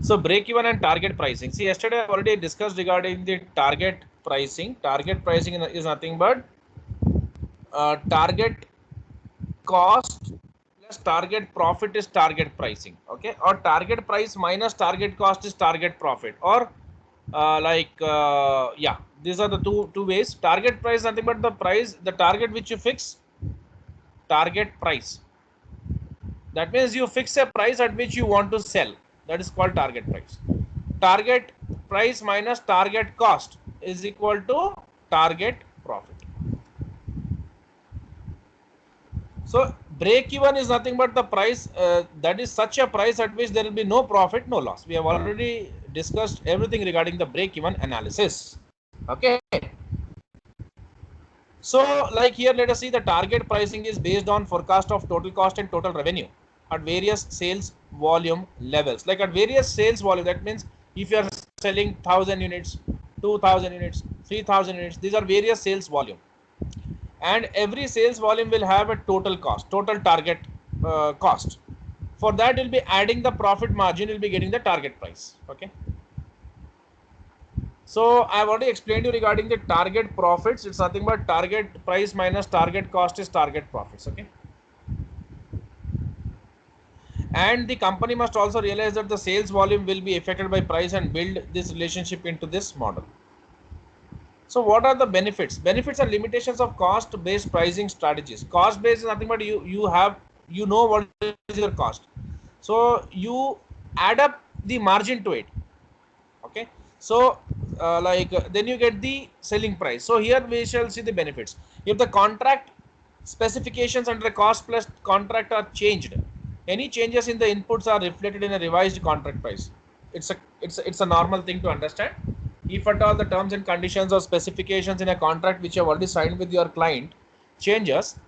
So break even and target pricing. See, yesterday I already discussed regarding the target pricing. Target pricing is nothing but target cost plus target profit is target pricing. Okay, or target price minus target cost is target profit, or yeah, these are the two ways. Target price nothing but the price, the target which you fix, target price. That means you fix a price at which you want to sell. That is called target price. Target price minus target cost is equal to target profit. So break even is nothing but the price that is such a price at which there will be no profit, no loss. We have already discussed everything regarding the break even analysis. Okay. So like here, let us see the target pricing is based on forecast of total cost and total revenue at various sales volume levels. Like at various sales volume, that means if you are selling 1000 units, 2000 units, 3000 units, these are various sales volume. And every sales volume will have a total cost, total target cost. For that, you'll be adding the profit margin, you'll be getting the target price. Okay. So I've already explained you regarding the target profits. It's nothing but target price minus target cost is target profits. Okay. And the company must also realize that the sales volume will be affected by price and build this relationship into this model. So what are the benefits? Benefits and limitations of cost-based pricing strategies. Cost-based is nothing but you know what is your cost. So you add up the margin to it. Okay. So then you get the selling price. So here we shall see the benefits. If the contract specifications under the cost plus contract are changed, any changes in the inputs are reflected in a revised contract price. It's a normal thing to understand. If at all the terms and conditions or specifications in a contract which you have already signed with your client changes,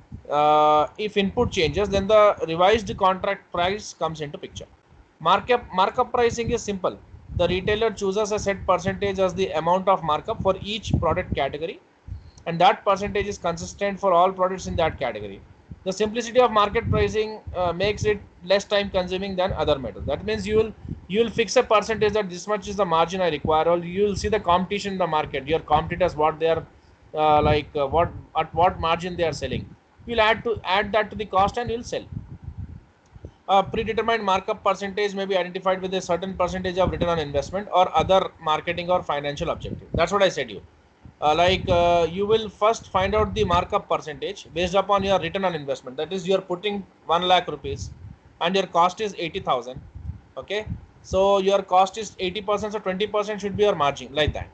if input changes, then the revised contract price comes into picture. Markup pricing is simple. The retailer chooses a set percentage as the amount of markup for each product category, and that percentage is consistent for all products in that category. The simplicity of market pricing makes it less time consuming than other methods. That means you will fix a percentage that this much is the margin I require, or you will see the competition in the market, your competitors what they are what at what margin they are selling. You'll add that to the cost and you'll sell. A predetermined markup percentage may be identified with a certain percentage of return on investment or other marketing or financial objective. That's what I said you. You will first find out the markup percentage based upon your return on investment. That is, you are putting 1 lakh rupees and your cost is 80,000. Okay. So your cost is 80%, so 20% should be your margin, like that.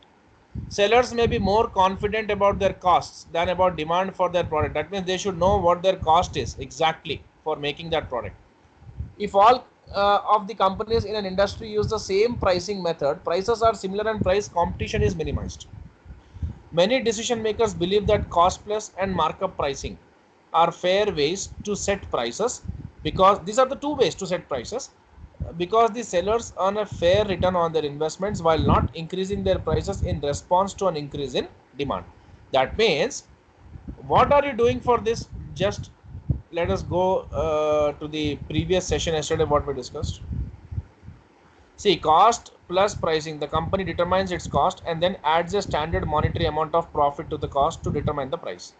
Sellers may be more confident about their costs than about demand for their product. That means they should know what their cost is exactly for making that product. If all of the companies in an industry use the same pricing method, prices are similar and price competition is minimized. Many decision makers believe that cost plus and markup pricing are fair ways to set prices, because these are the two ways to set prices, because the sellers earn a fair return on their investments while not increasing their prices in response to an increase in demand. That means, what are you doing for this? Just let us go to the previous session yesterday, what we discussed. See, cost plus pricing. The company determines its cost and then adds a standard monetary amount of profit to the cost to determine the price.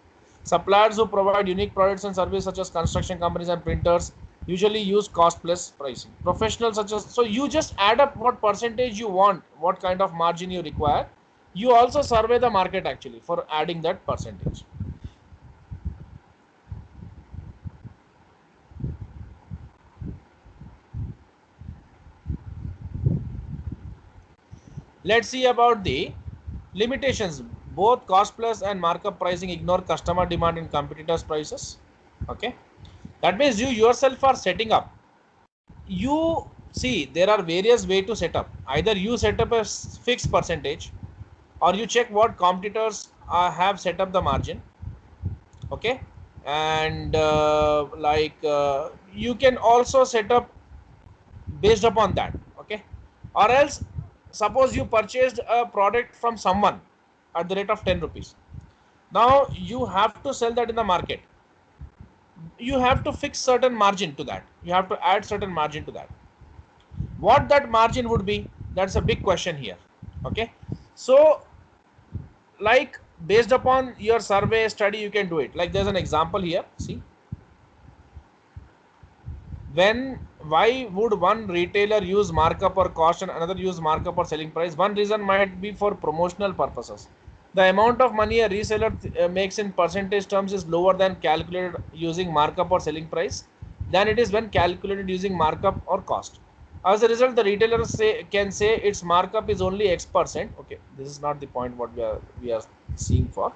Suppliers who provide unique products and services such as construction companies and printers usually use cost plus pricing. Professionals such as, so you just add up what percentage you want, what kind of margin you require. You also survey the market actually for adding that percentage. Let's see about the limitations. Both cost plus and markup pricing ignore customer demand and competitors' prices. Okay, that means you yourself are setting up. You see there are various ways to set up. Either you set up a fixed percentage, or you check what competitors have set up the margin. Okay, and you can also set up based upon that. Okay, or else suppose you purchased a product from someone at the rate of 10 rupees. Now you have to sell that in the market. You have to fix certain margin to that. You have to add certain margin to that. what that margin would be, that's a big question here. Okay, so like based upon your survey study you can do it. Like there's an example here, see, when, why would one retailer use markup or cost and another use markup or selling price? One reason might be for promotional purposes. The amount of money a reseller makes in percentage terms is lower than calculated using markup or selling price than it is when calculated using markup or cost. As a result, the retailer can say its markup is only X percent. Okay, this is not the point what we are seeing for.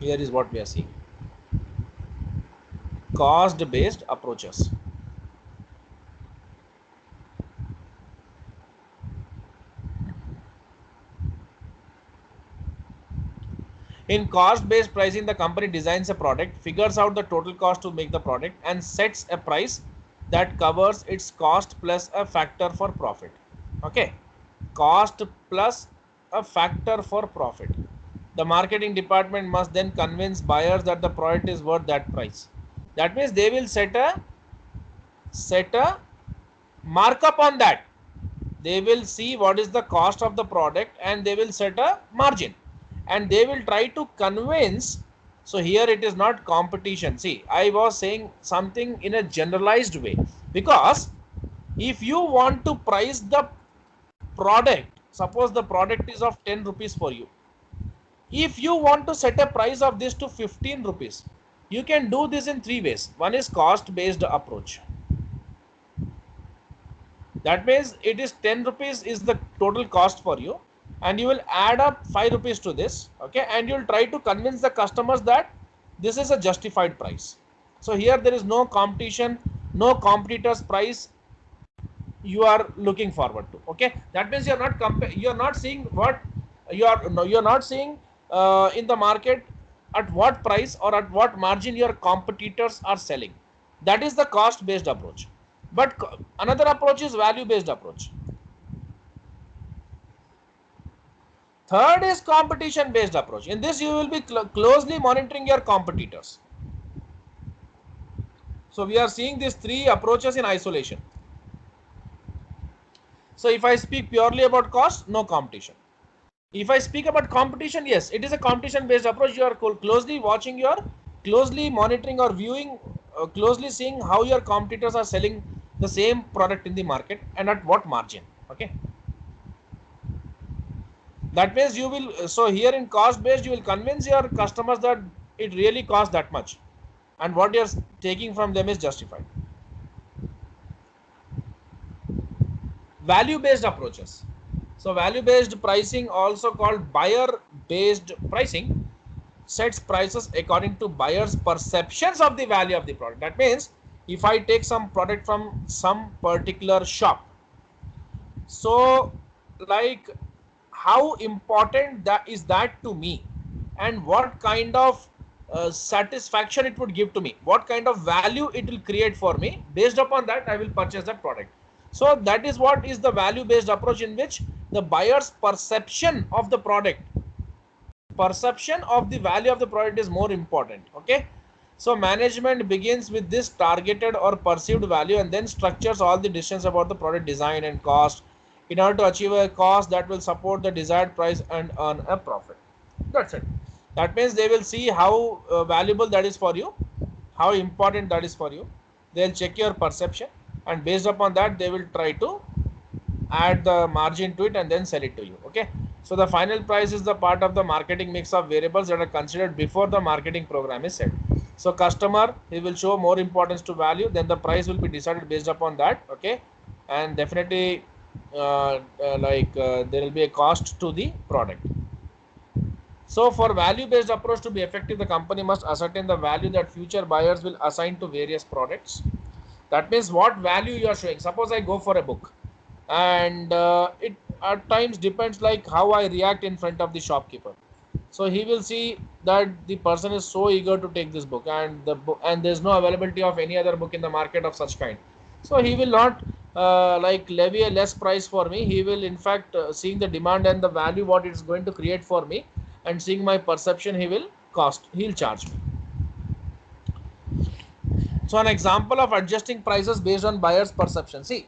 Here is what we are seeing. Cost based approaches. In cost-based pricing, the company designs a product, figures out the total cost to make the product, and sets a price that covers its cost plus a factor for profit. Okay, cost plus a factor for profit. The marketing department must then convince buyers that the product is worth that price. That means they will set a markup on that. They will see what is the cost of the product and they will set a margin, and they will try to convince. So here it is not competition. See, I was saying something in a generalized way, because if you want to price the product, suppose the product is of 10 rupees for you, if you want to set a price of this to 15 rupees, you can do this in three ways. One is cost based approach. That means it is 10 rupees is the total cost for you, and you will add up 5 rupees to this. Okay, and you'll try to convince the customers that this is a justified price. So here there is no competition, no competitor's price you are looking forward to. Okay, that means you're not seeing what you're not seeing in the market at what price or at what margin your competitors are selling. That is the cost based approach. But another approach is value based approach. Third is competition based approach. In this you will be closely monitoring your competitors. So we are seeing these three approaches in isolation. So if I speak purely about cost, no competition. If I speak about competition, yes, it is a competition based approach. You are closely watching closely monitoring or viewing, closely seeing how your competitors are selling the same product in the market and at what margin. Okay, that means you will, so here in cost based you will convince your customers that it really costs that much and what you're taking from them is justified. Value based approaches. So value based pricing, also called buyer based pricing, sets prices according to buyers perceptions of the value of the product. That means if I take some product from some particular shop, so like how important that is that to me, and what kind of satisfaction it would give to me, what kind of value it will create for me, based upon that I will purchase that product. So that is what is the value based approach, in which the buyer's perception of the product, perception of the value of the product is more important. Okay, so management begins with this targeted or perceived value and then structures all the decisions about the product design and cost in order to achieve a cost that will support the desired price and earn a profit. That's it. That means they will see how valuable that is for you, how important that is for you. They'll check your perception, and based upon that they will try to add the margin to it and then sell it to you. Okay, so the final price is the part of the marketing mix of variables that are considered before the marketing program is set. So customer, he will show more importance to value, then the price will be decided based upon that. Okay, and definitely there will be a cost to the product. So for value based approach to be effective, the company must ascertain the value that future buyers will assign to various products. That means what value you are showing. Suppose I go for a book, and it at times depends like how I react in front of the shopkeeper. So he will see that the person is so eager to take this book, and there's no availability of any other book in the market of such kind. So he will not levy a less price for me. He will in fact seeing the demand and the value what it's going to create for me, and seeing my perception, he'll charge me. So an example of adjusting prices based on buyer's perception. See,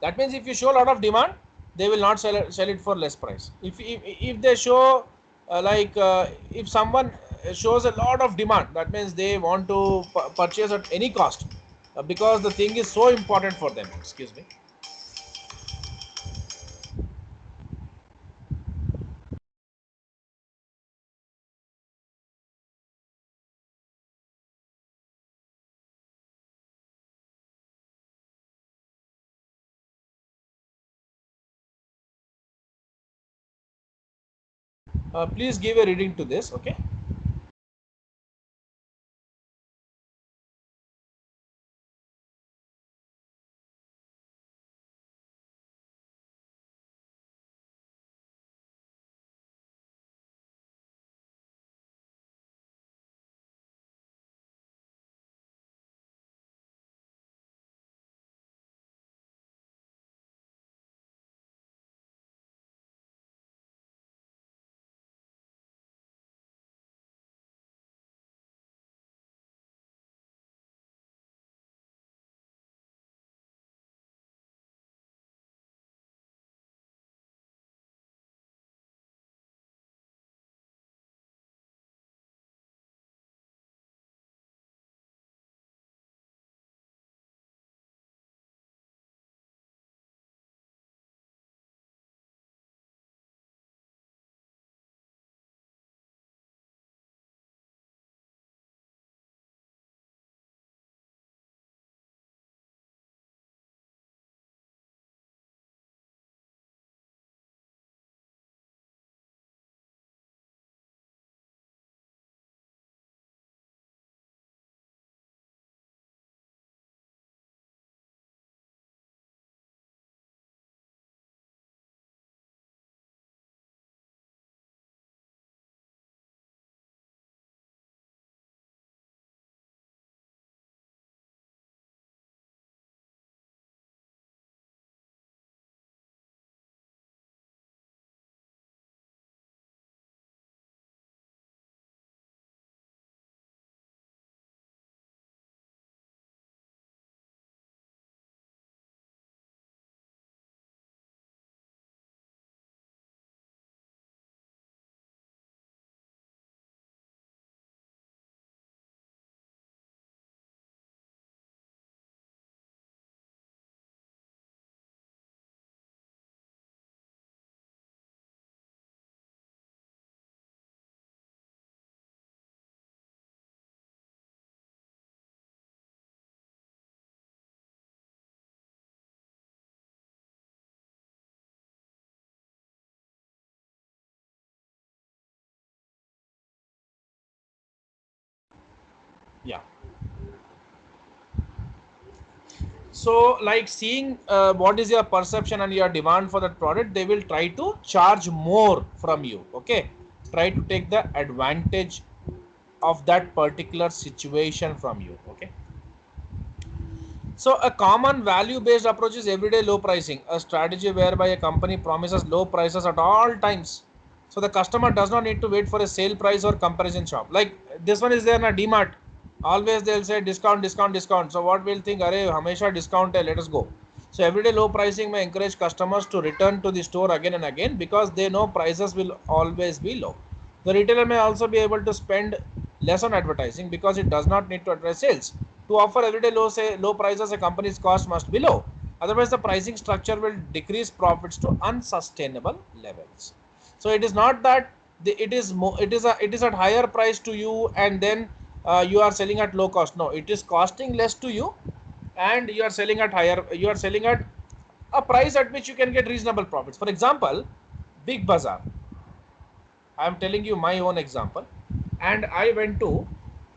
That means if you show a lot of demand, they will not sell it for less price. If they show if someone shows a lot of demand, that means they want to purchase at any cost, because the thing is so important for them. Excuse me. Please give a reading to this. Okay. Yeah. So like seeing what is your perception and your demand for that product, they will try to charge more from you. Okay, try to take the advantage of that particular situation from you. Okay. So a common value based approach is everyday low pricing, a strategy whereby a company promises low prices at all times, so the customer does not need to wait for a sale price or comparison shop. Like this one is there in a DMart, always they'll say discount, discount, discount. So what we'll think, arey hamesha discount hai, let us go. So everyday low pricing may encourage customers to return to the store again and again, because they know prices will always be low. The retailer may also be able to spend less on advertising because it does not need to address sales. To offer everyday low prices, a company's cost must be low. Otherwise, the pricing structure will decrease profits to unsustainable levels. So it is not that it is at higher price to you, and then you are selling at low cost. No, it is costing less to you, and you are selling at higher. You are selling at a price at which you can get reasonable profits. For example, Big Bazaar. I am telling you my own example. And I went to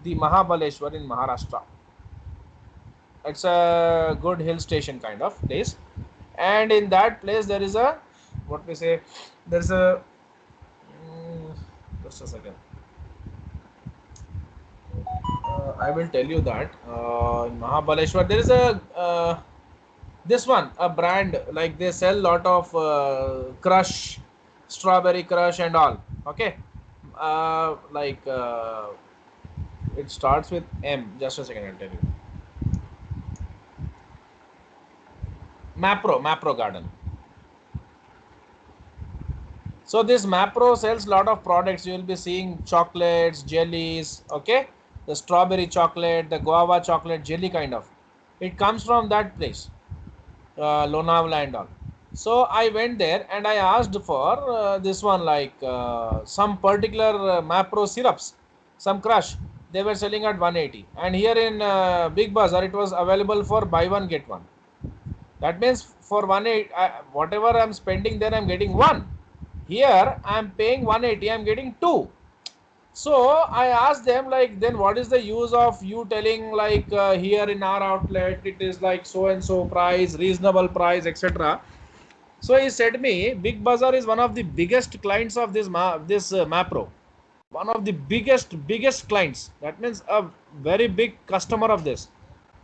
the Mahabaleshwar in Maharashtra. It's a good hill station kind of place, and in that place there is a, what we say, there's a mm, just a second. I will tell you that in Mahabaleshwar there is a this one a brand, like they sell lot of crush, strawberry crush and all. Okay, like it starts with M. Just a second, I'll tell you. Mapro Garden. So this Mapro sells lot of products. You will be seeing chocolates, jellies, okay? The strawberry chocolate, the guava chocolate, jelly kind of. It comes from that place, Lonavala and all. So I went there and I asked for this one, like some particular Mapro syrups, some crush. They were selling at 180, and here in Big Bazaar it was available for buy one get one. That means for 180, whatever I'm spending there, I'm getting one. Here I'm paying 180, I'm getting two. So I asked them, like, then what is the use of you telling, like, here in our outlet it is like so and so price, reasonable price, etc. So he said me, Big Bazaar is one of the biggest clients of this Mapro, one of the biggest clients. That means a very big customer of this.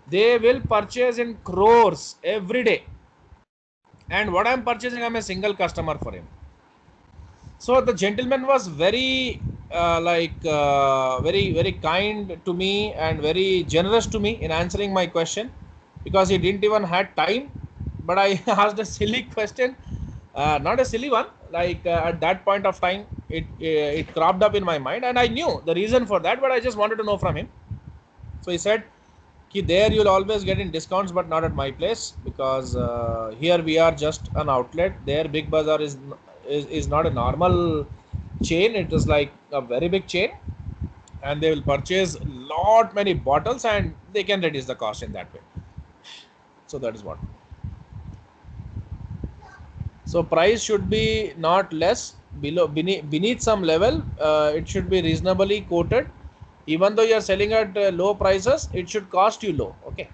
They will purchase in crores every day, and what I'm purchasing, I'm a single customer for him. So the gentleman was very very kind to me and very generous to me in answering my question, because he didn't even had time. But I asked a silly question, not a silly one. Like at that point of time, it cropped up in my mind, and I knew the reason for that. But I just wanted to know from him. So he said, "Ki there you'll always get in discounts, but not at my place, because here we are just an outlet. There, Big Bazaar is not a normal chain. It is like a very big chain, and they will purchase lot many bottles, and they can reduce the cost in that way." So that is what. So price should be not less, beneath some level. It should be reasonably quoted. Even though you are selling at low prices, it should cost you low. Okay.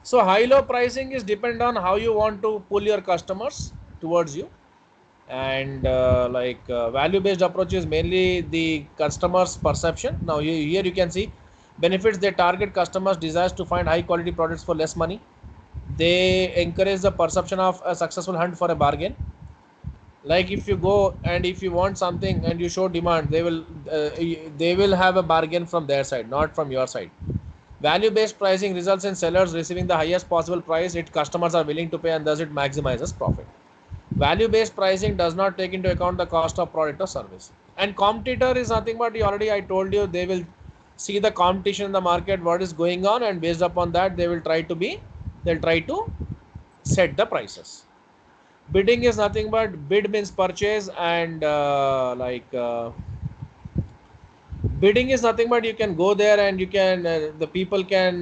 So high low pricing is depend on how you want to pull your customers towards you, and value based approach is mainly the customer's perception. Now here you can see benefits. They target customers' desires to find high quality products for less money. They encourage the perception of a successful hunt for a bargain. Like if you go and if you want something and you show demand, they will have a bargain from their side, not from your side. Value based pricing results in sellers receiving the highest possible price it customers are willing to pay, and thus it maximizes profit. Value based pricing does not take into account the cost of product or service. And competitor is nothing but, already I told you, they will see the competition in the market, what is going on, and based upon that they'll try to set the prices. Bidding is nothing but, bid means purchase, and bidding is nothing but you can go there and you can the people can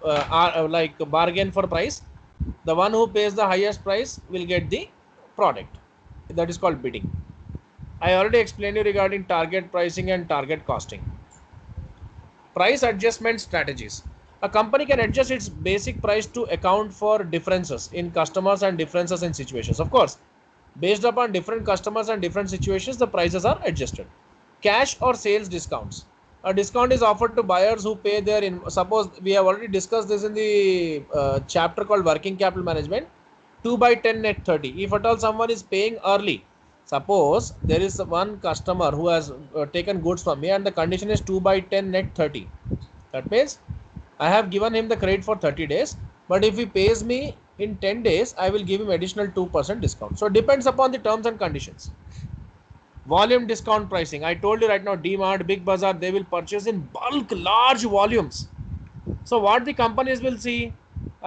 like bargain for price. The one who pays the highest price will get the product. That is called bidding. I already explained you regarding target pricing and target costing. Price adjustment strategies. A company can adjust its basic price to account for differences in customers and differences in situations. Of course, based upon different customers and different situations, the prices are adjusted. Cash or sales discounts. A discount is offered to buyers who pay their suppose we have already discussed this in the chapter called working capital management. 2 by 10 net 30. If at all someone is paying early, suppose there is one customer who has taken goods from me and the condition is 2 by 10 net 30. That means I have given him the credit for 30 days, but if he pays me in 10 days, I will give him additional 2% discount. So it depends upon the terms and conditions. Volume discount pricing. I told you right now, DMart, Big Bazaar, they will purchase in bulk, large volumes. So what the companies will see,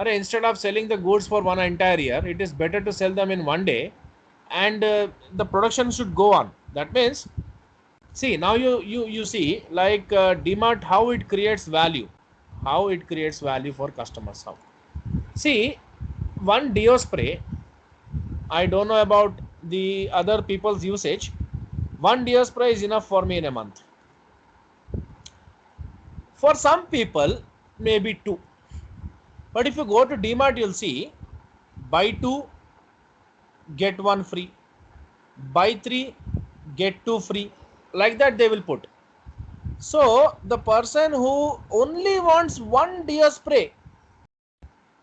instead of selling the goods for one entire year, it is better to sell them in one day, and the production should go on. That means, see, now you see, like DMart, how it creates value, for customers. How, see, one deo spray, I don't know about the other people's usage. One deo spray is enough for me in a month. For some people, maybe two. But if you go to DMart, you'll see buy two, get one free, buy three, get two free. Like that they will put. So the person who only wants one deo spray,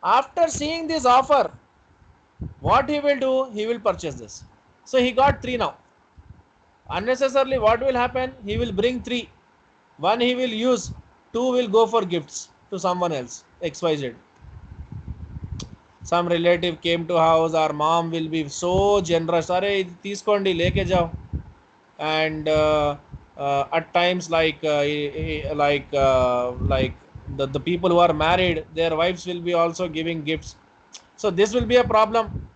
after seeing this offer, what he will do? He will purchase this. So he got three now. Unnecessarily, what will happen? He will bring three. One he will use, two will go for gifts to someone else, XYZ. some relative came to house, our mom will be so generous, are తీసుకోండి leke jao. And at times like the people who are married, their wives will be also giving gifts. So this will be a problem.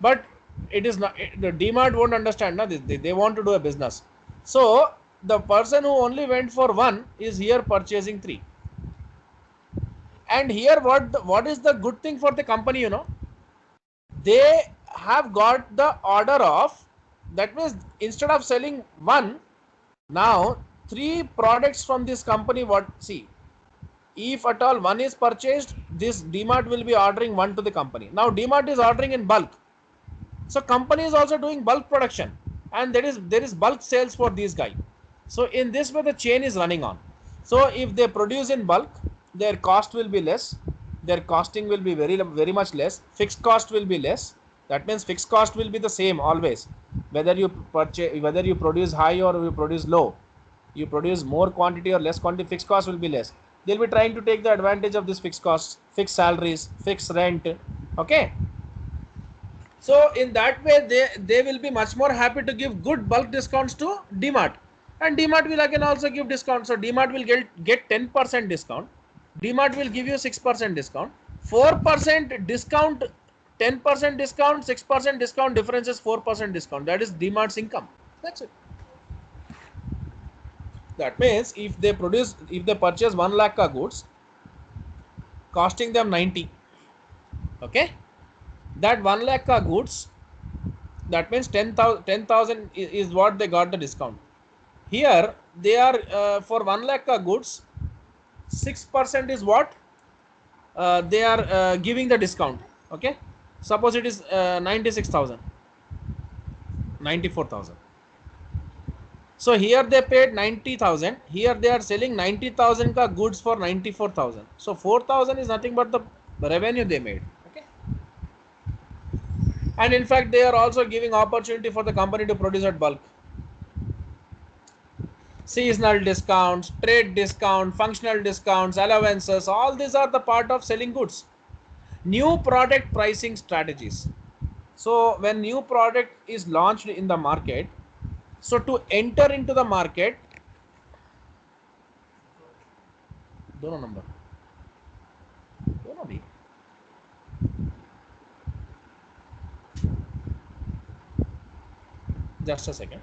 But it is not, the DMart won't understand na, they want to do a business. So the person who only went for one is here purchasing three. And here what is the good thing for the company, they have got the order of, that means instead of selling one, now three products from this company. What, see, if at all one is purchased, this DMart will be ordering one to the company. Now DMart is ordering in bulk, so company is also doing bulk production, and there is bulk sales for these guys. So in this way the chain is running on. So if they produce in bulk, their cost will be less, their costing will be very much less, fixed cost will be less. That means fixed cost will be the same always, whether you purchase, whether you produce high or you produce low, you produce more quantity or less quantity, fixed cost will be less. They'll be trying to take the advantage of this fixed costs, fixed salaries, fixed rent. Okay. So in that way, they will be much more happy to give good bulk discounts to DMart, and DMart will again also give discounts. So DMart will get 10% discount. DMart will give you 6% discount, 4% discount, 10% discount, 6% discount. Difference is 4% discount. That is DMart's income. That's it. That means if they purchase 1 lakh ka goods, costing them 90. Okay, that 1 lakh ka goods, that means 10,000 is what they got the discount. Here they are for 1 lakh ka goods, 6% is what they are giving the discount. Okay, suppose it is 96,000, 94,000. So here they paid 90,000. Here they are selling 90,000 ka goods for 94,000. So 4,000 is nothing but the revenue they made. Okay, and in fact they are also giving opportunity for the company to produce at bulk. Seasonal discounts, trade discount, functional discounts, allowances, all these are the part of selling goods. New product pricing strategies. So when new product is launched in the market, so to enter into the market, दोनों number, दोनों भी, just a second.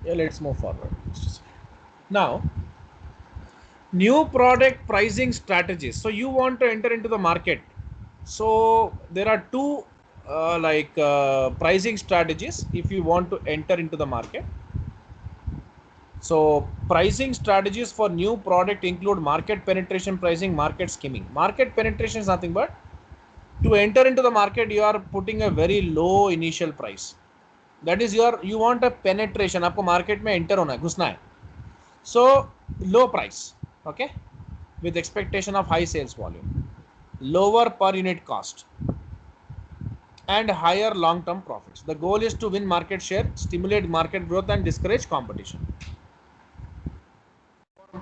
Yeah, let's move forward. Now, new product pricing strategies. So you want to enter into the market. So there are two pricing strategies if you want to enter into the market. So pricing strategies for new product include market penetration pricing, market skimming. Market penetration is nothing but to enter into the market, you are putting a very low initial price. That is you want a penetration. आपको market में enter होना है, घुसना है. So low price, okay, with expectation of high sales volume, lower per unit cost, and higher long-term profits. The goal is to win market share, stimulate market growth, and discourage competition.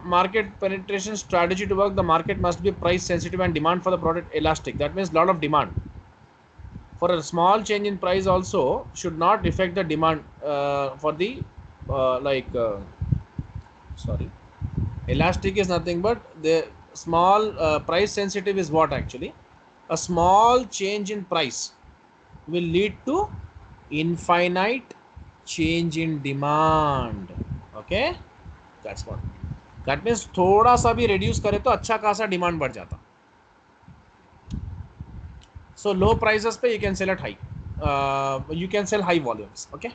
Market penetration strategy to work, the market must be price sensitive and demand for the product elastic. That means lot of demand. For a small change in price also should not affect the demand for the sorry, elastic is nothing but the small price sensitive is what actually a small change in price will lead to infinite change in demand. Okay, that's what that means. थोड़ा सा भी reduce करे तो अच्छा खासा demand बढ़ जाता. So low prices पे you can sell at high, you can sell high volumes. Okay,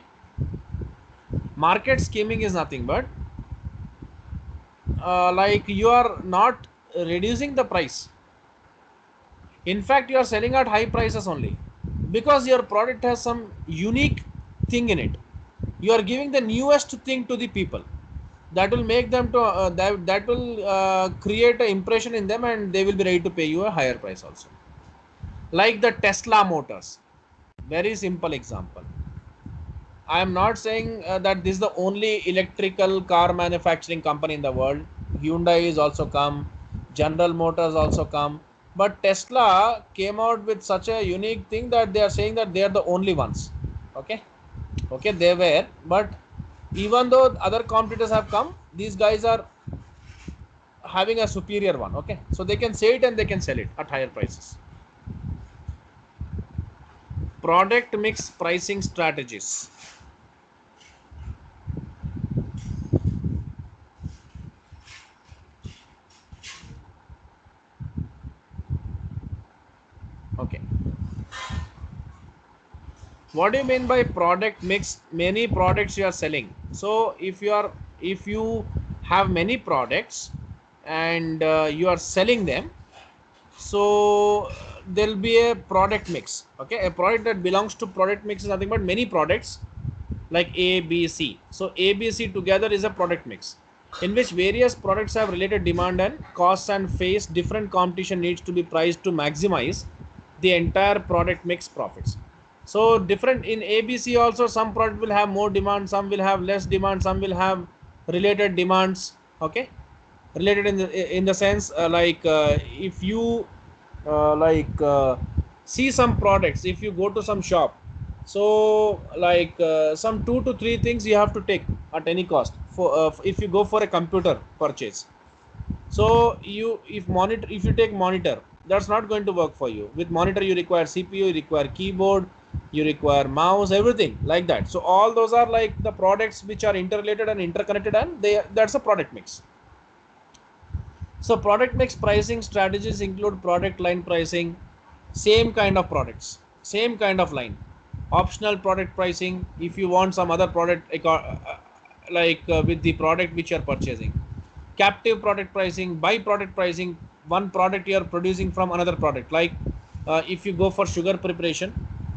market skimming is nothing but like you are not reducing the price. In fact, you are selling at high prices only because your product has some unique thing in it. You are giving the newest thing to the people that will make them to that will create an impression in them, and they will be ready to pay you a higher price also. Like the Tesla Motors, very simple example. I am not saying that this is the only electrical car manufacturing company in the world. Hyundai is also come, General Motors also come, but Tesla came out with such a unique thing that they are saying that they are the only ones. Okay, okay, they were, but even though other competitors have come, these guys are having a superior one. Okay, so they can say it and they can sell it at higher prices. Product mix pricing strategies. Okay, what do you mean by product mix? Many products you are selling. So if you have many products and you are selling them, so there'll be a product mix. Okay, a product that belongs to product mix is nothing but many products like A, B, C. So A, B, C together is a product mix in which various products have related demand and costs and face different competition needs to be priced to maximize the entire product mix profits. So different in ABC also, some product will have more demand, some will have less demand, some will have related demands. Okay, related in the sense if you see some products, if you go to some shop, so some 2 to 3 things you have to take at any cost for if you go for a computer purchase. So if you take monitor, that's not going to work for you. With monitor you require CPU, you require keyboard, you require mouse, everything like that. So all those are like the products which are interrelated and interconnected, and that's a product mix. So product mix pricing strategies include product line pricing, same kind of products, same kind of line. Optional product pricing if you want some other product with the product which you are purchasing. Captive product pricing, by product pricing, one product you are producing from another product. Like if you go for sugar preparation,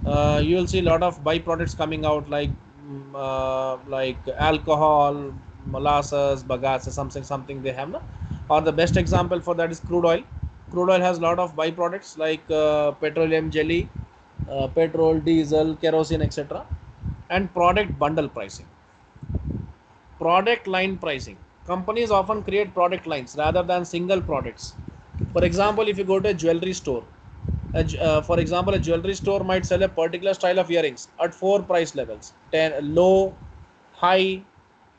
you will see a lot of byproducts coming out like alcohol, molasses, bagasse, something they have. No? Or the best example for that is crude oil. Crude oil has a lot of byproducts like petroleum jelly, petrol, diesel, kerosene, etc. And product bundle pricing. Product line pricing. Companies often create product lines rather than single products. For example, if you go to a jewelry store, for example, a jewelry store might sell a particular style of earrings at 4 price levels: 10, low, high,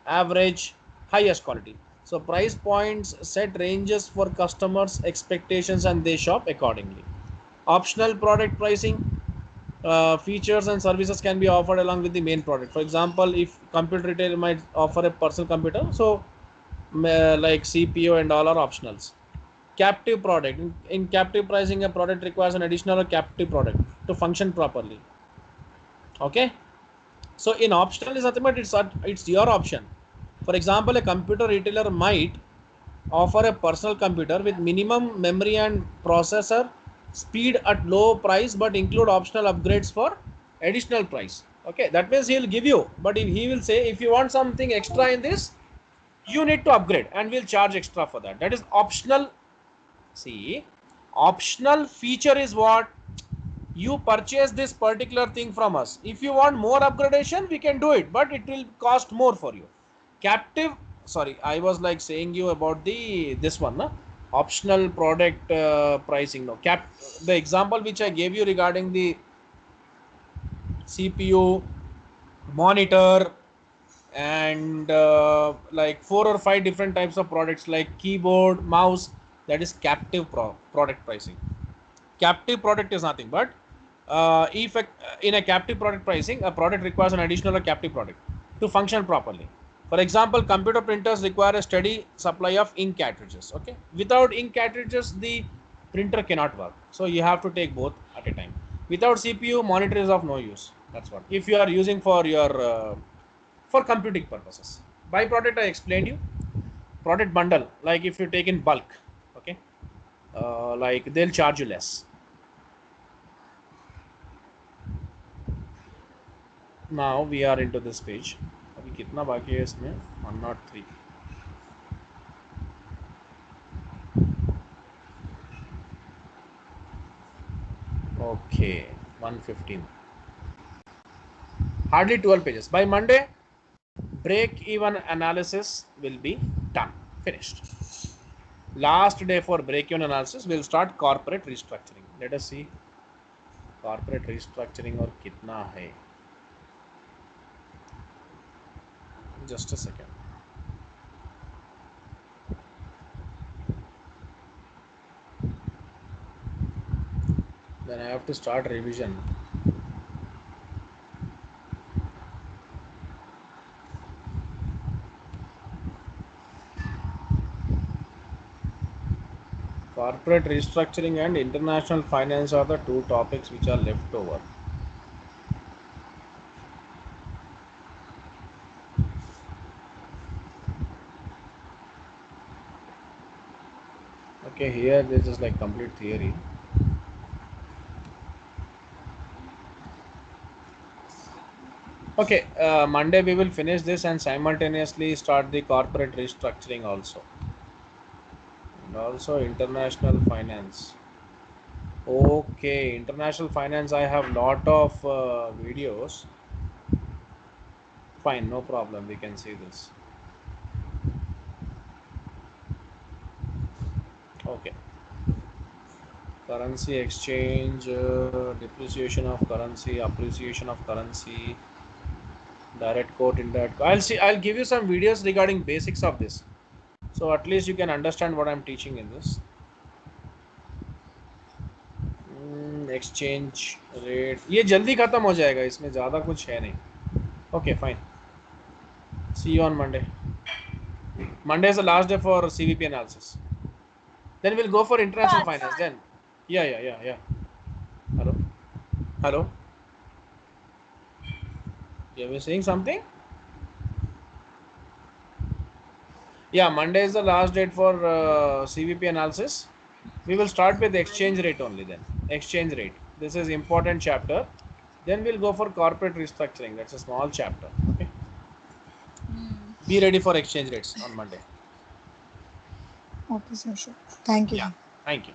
average, highest quality. So price points set ranges for customers' expectations and they shop accordingly. Optional product pricing. Features and services can be offered along with the main product. For example, if computer retailer might offer a personal computer, so like CPU and all are optionals. Captive product. In captive pricing, a product requires an additional or captive product. to function properly. Okay. So in optional is nothing but it's your option. For example, a computer retailer might offer a personal computer with minimum memory and processor speed at low price, but include optional upgrades for additional price. Okay, that means he'll give you, but if he will say if you want something extra in this, you need to upgrade and we'll charge extra for that. That is optional. See, optional feature is what you purchase this particular thing from us. If you want more upgradation, we can do it, but it will cost more for you. Captive, sorry, I was like saying you about this one, no? Optional product pricing. No, the example which I gave you regarding the CPU, monitor, and like 4 or 5 different types of products like keyboard, mouse. That is captive product pricing. Captive product is nothing but if in a captive product pricing, a product requires an additional or captive product to function properly. For example, computer printers require a steady supply of ink cartridges. Okay, without ink cartridges, the printer cannot work. So you have to take both at a time. Without CPU, monitor is of no use. That's what. If you are using for your for computing purposes. By product, I explained you. Product bundle, like if you take in bulk, okay, like they'll charge you less. Now we are into this page. अभी कितना बाकी है इसमें? 103. Okay, 115. Hardly 12 pages. By Monday, break-even analysis will be done, finished. Last day for break-even analysis, we'll start corporate restructuring. Let us see corporate restructuring और कितना है. Just a second. Then I have to start revision. Corporate restructuring and international finance are the two topics which are left over. Okay, here this is like complete theory. Okay, Monday we will finish this and simultaneously start the corporate restructuring also. And also international finance. Okay, international finance, I have lot of videos. Fine, no problem, we can see this. Okay. Currency exchange, depreciation of currency, appreciation of currency, direct quote, indirect quote. I'll give you some videos regarding basics of this. So at least you can understand what I'm teaching in this. Exchange rate, ये जल्दी खत्म हो जाएगा, इसमें ज़्यादा कुछ है नहीं. Okay, fine. See you on Monday. Monday is the last day for CVP analysis. Then we'll go for international finance. Then, yeah. Hello, hello. You were saying something? Yeah, Monday is the last date for CVP analysis. We will start with exchange rate only then. Exchange rate. This is important chapter. Then we'll go for corporate restructuring. That's a small chapter. Okay. Be ready for exchange rates on Monday. Okay, sir. Sure. Thank you. Yeah. Thank you.